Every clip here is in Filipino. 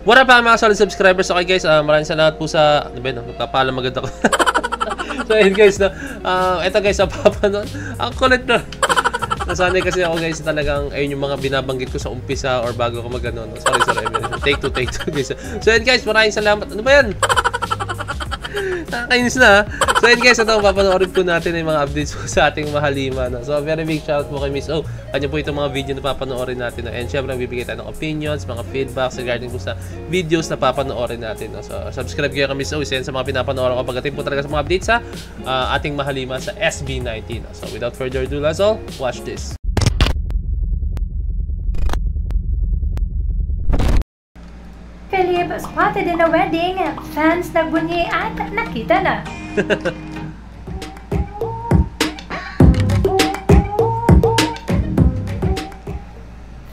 What up mga solid subscribers? Okay guys, maraming salamat po sa... Ano ba yun? Nagpapalam agad ako. So ayun guys, eto guys, papanood. Ang kulit na. Nasanay kasi ako guys, talagang ayun yung mga binabanggit ko sa umpisa or bago ko mag-ano. Sorry. Take two guys. So ayun guys, maraming salamat. Ano ba yan? Nakakainis na. So yun guys, ito papanoorin po natin yung mga updates po sa ating mahalima. So very big shout po kay Miss O. Kanya po itong mga video na papanoorin natin. And syempre bibigay tayo ng opinions, mga feedbacks regarding po sa videos na papanoorin natin. So subscribe kayo kay Miss O. Isa yan sa mga pinapanoorin ko pagdating po talaga sa mga updates sa ating mahalima sa SB19. So without further ado, let's all watch this. Philip spotted in a wedding, fans nagbunyi at nakita na.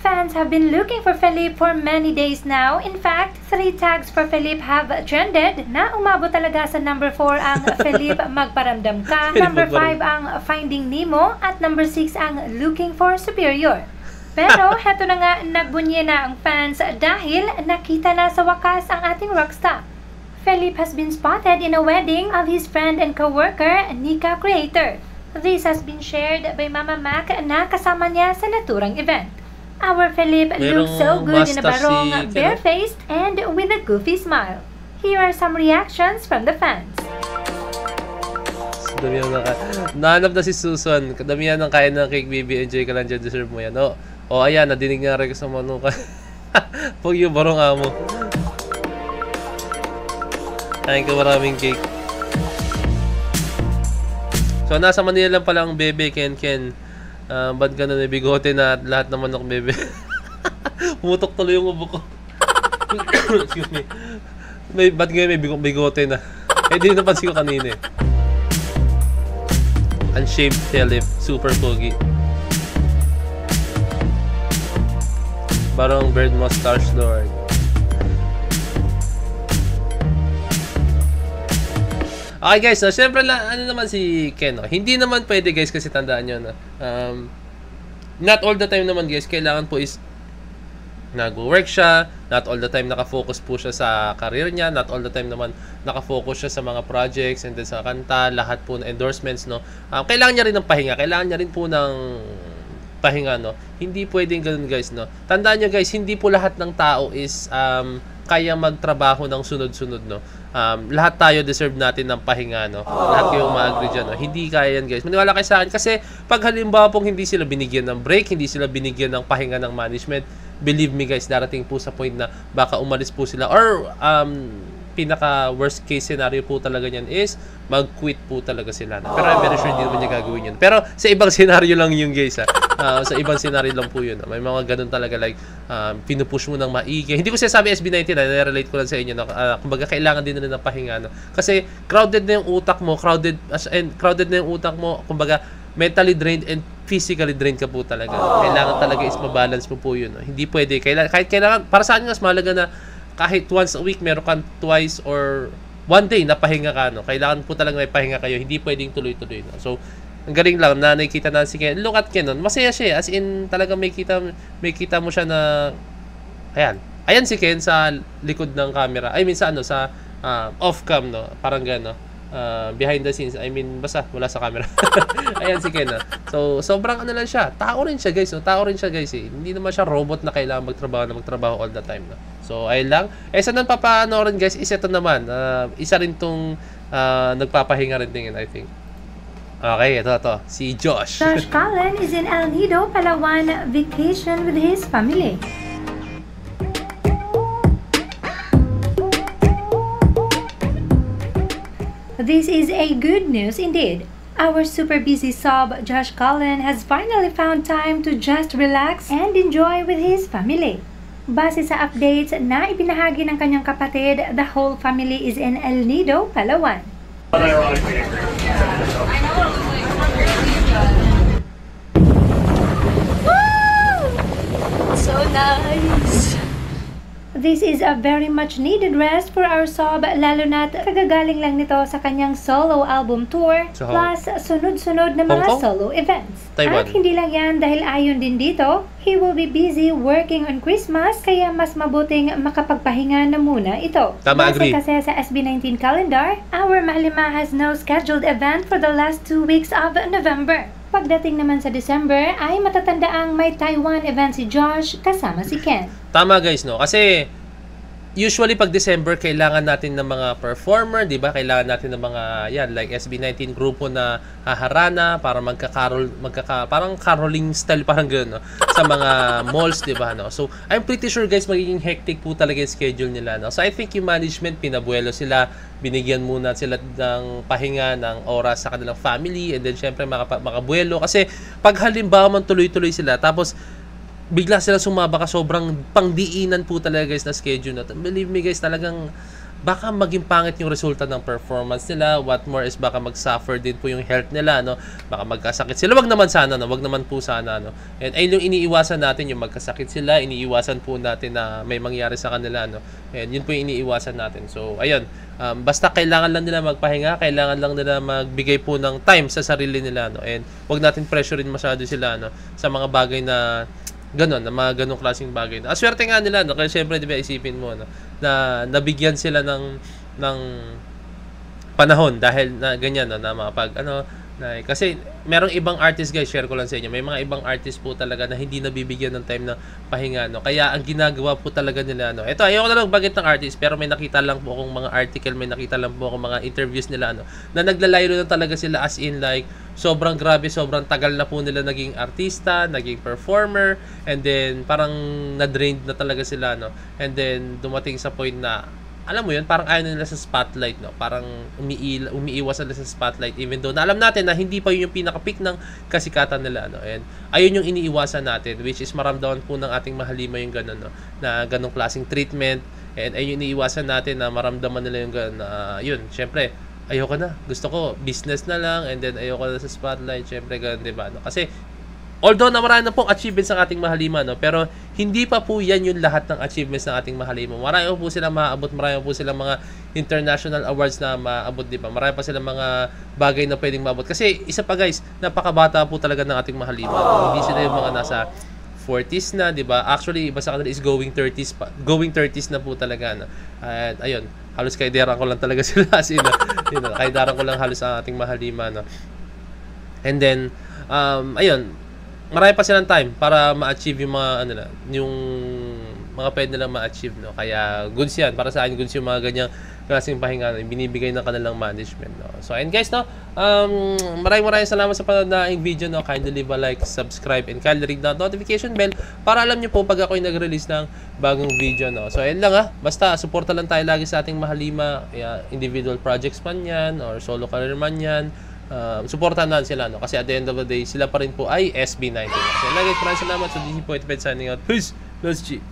Fans have been looking for Philip for many days now. In fact, 3 tags for Philip have trended na umabot talaga sa number 4 ang Philip Magparamdam Ka, number 5 ang Finding Nemo, at number 6 ang Looking for Superior. Pero heto na nga, nagbunye na ang fans dahil nakita na sa wakas ang ating rockstar. Philip has been spotted in a wedding of his friend and co-worker, Nika Creator. This has been shared by Mama Mac na kasama niya sa naturang event. Our Philip looks so good in a barong, bare-faced, and with a goofy smile. Here are some reactions from the fans. Damihan ng nahanap na si Susan. Damihan ng kain ng cake, baby. Enjoy ka lang dyan. Deserve mo yan. O ayan, nadinig nga rin sa manuka. Pag yung barong amo. Kain ka maraming cake. So, nasa Manila lang pala ang bebe, Ken. Ba't gano'n may bigote na lahat naman ng bebe? Pumutok tuloy yung ubo ko. Excuse me. Ba't ngayon may bigote na? Di napansin ko kanina eh. Unshaved Philip. Super pogi. Parang bird mustache lord. Okay guys, syempre ano naman si Ken, hindi naman pwede guys kasi tandaan nyo na not all the time naman guys, kailangan po is nag-work siya, not all the time nakafocus po siya sa career niya, not all the time naman nakafocus siya sa mga projects and then sa kanta, lahat po na endorsements, kailangan niya rin ng pahinga, kailangan niya rin po ng pahinga, hindi pwedeng ganoon guys, Tandaan niyo guys, hindi po lahat ng tao is kaya magtrabaho ng sunod-sunod, lahat tayo deserve natin ng pahinga, Lahat kayong ma-agree dyan, Hindi kaya yan guys. Maniwala kayo sa akin kasi pag halimbawa pong hindi sila binigyan ng break, hindi sila binigyan ng pahinga ng management, believe me guys, darating po sa point na baka umalis po sila or pinaka worst case scenario po talaga niyan is mag-quit po talaga sila. Pero I'm very sure hindi naman niya gagawin yun. Pero sa ibang scenario lang yung guys, sa ibang scenario lang po yun. May mga ganun talaga like pinupush mo ng maigi. Hindi ko sinasabi SB19, na-relate ko lang sa inyo. Kumbaga kailangan din rin ng pahinga. Kasi crowded na yung utak mo, crowded na yung utak mo, kumbaga mentally drained and physically drained ka po talaga. Kailangan talaga is mabalance mo po yun. Hindi pwede. Kahit kailangan, para sa akin mas mahalaga na kahit once a week, meron kang twice or one day na pahinga ka, Kailangan po talaga may pahinga kayo. Hindi pwedeng tuloy-tuloy, So, ang galing lang na nakikita na si Ken. Look at Ken, masaya siya. As in, talaga may kita mo siya na, ayan si Ken sa likod ng camera. I mean, sa off-cam, Parang gano'n. Behind the scenes, I mean, basta wala sa camera. Ayan si Ken, So, sobrang ano lang siya. Tao rin siya, guys, Tao rin siya, guys, Hindi naman siya robot na kailangan magtrabaho all the time, So, ayun lang. Sa nun papanoorin, guys, isa ito naman. Isa rin tong nagpapahinga rin tingin, I think. Okay, ito. Si Josh. Josh Cullen is in El Nido, Palawan, vacation with his family. This is a good news indeed. Our super busy sub, Josh Cullen, has finally found time to just relax and enjoy with his family. Base sa updates na ibinahagi ng kanyang kapatid, the whole family is in El Nido, Palawan. So nice! This is a very much needed rest for our Sob, lalo na't kagagaling lang nito sa kanyang solo album tour, So, plus sunod-sunod na Hong mga Kong? solo events. Taiwan. At hindi lang yan dahil ayon din dito, he will be busy working on Christmas, kaya mas mabuting makapagpahinga na muna ito. Tama, Base agree. kasi sa SB19 calendar, our Mahalima has no scheduled event for the last 2 weeks of November. Pagdating naman sa December ay matatandaang may Taiwan event si Josh kasama si Ken. Tama guys, no? Kasi usually pag December kailangan natin ng mga performer, 'di ba? Kailangan natin ng mga like SB19 grupo na haharana para parang caroling style parang gano'n, no? Sa mga malls, 'di ba, no? So, I'm pretty sure guys magiging hectic po talaga yung schedule nila, no? So, I think yung management pinabuelo sila, binigyan muna sila ng pahinga, ng oras sa kanilang family, and then syempre makabuelo kasi pag halimbawa man tuloy-tuloy sila tapos bigla sila sumaba ka, sobrang pangdiinan po talaga guys na schedule na. Believe me guys, talagang baka maging pangit yung resulta ng performance nila. What more is baka mag-suffer din po yung health nila, no? Baka magkasakit sila. Wag naman sana, no? Wag naman po sana, no? And ayun yung iniiwasan natin, yung magkasakit sila. Iniiwasan po natin na may mangyari sa kanila, no? And yun po yung iniiwasan natin. So, ayun. Basta kailangan lang nila magpahinga, kailangan lang nila magbigay po ng time sa sarili nila, no? And wag natin pressurein masyado sila, no? Sa mga bagay na ganon, na mga ganong klaseng bagay. Aswerte nga nila, no? Kaya syempre, di ba, isipin mo, no? Na nabigyan sila ng panahon dahil na ganyan, no? Na makapag, kasi merong ibang artist guys, share ko lang sa inyo, may mga ibang artist po talaga na hindi nabibigyan ng time na pahinga, no? Kaya ang ginagawa po talaga nila, no? Ito, ayoko na lang bagit ng artist, pero may nakita lang po akong mga article, may nakita lang po akong mga interviews nila, no? Na naglalaylo na talaga sila, as in like sobrang grabe, sobrang tagal na po nila naging artista, naging performer, and then parang na-drained na talaga sila, no? And then dumating sa point na, alam mo yun, parang ayaw nila sa spotlight, no? Parang umiiwas nila sa spotlight, even though na alam natin na hindi pa yun yung pinaka-peak ng kasikatan nila, no? And ayun yung iniiwasan natin, which is maramdaman po ng ating mahalima yung gano'n, no? Na ganong klaseng treatment, and ayun yung iniiwasan natin na maramdaman nila yung gano'n, yun, syempre, ayoko na. Gusto ko, business na lang, and then ayoko na sa spotlight. Syempre, ganun, diba? No? Kasi, although na marami na pong achievements ng ating mahalima, no? Pero, hindi pa po yan yung lahat ng achievements ng ating mahalima. Marami po silang maaabot, marami po silang mga international awards na maaabot, diba? Marami pa silang mga bagay na pwedeng maabot. Kasi, isa pa guys, napakabata po talaga ng ating mahalima. No? Hindi sila yung mga nasa 40s na, di ba? Actually, iba sa kanila is going 30s pa. Going 30s na po talaga, no? At ayun, halos kaidaran ko lang talaga sila as in, kaidaran ko lang halos ang ating mahalima, no? And then, ayun, marami pa silang time para ma-achieve yung mga, yung mga pwede nilang ma-achieve, no? Kaya, goods yan. Para sa akin, goods yung mga ganyang klaseng pahinga na binibigay ng kanilang management, no? So, and guys, no? Maraming salamat sa panonood na aking video, no? Kindly leave a like, subscribe, and kindly ring the notification bell para alam nyo po pag ako'y nag-release ng bagong video, no? So, ayun lang, ha? Basta, suporta lang tayo lagi sa ating mahalima, individual projects man yan, or solo career man yan. Suportahan natin sila, no? Kasi at the end of the day, sila pa rin po ay SB19. So, guys, maraming salamat. So, this is po, signing out. Peace! Let's G!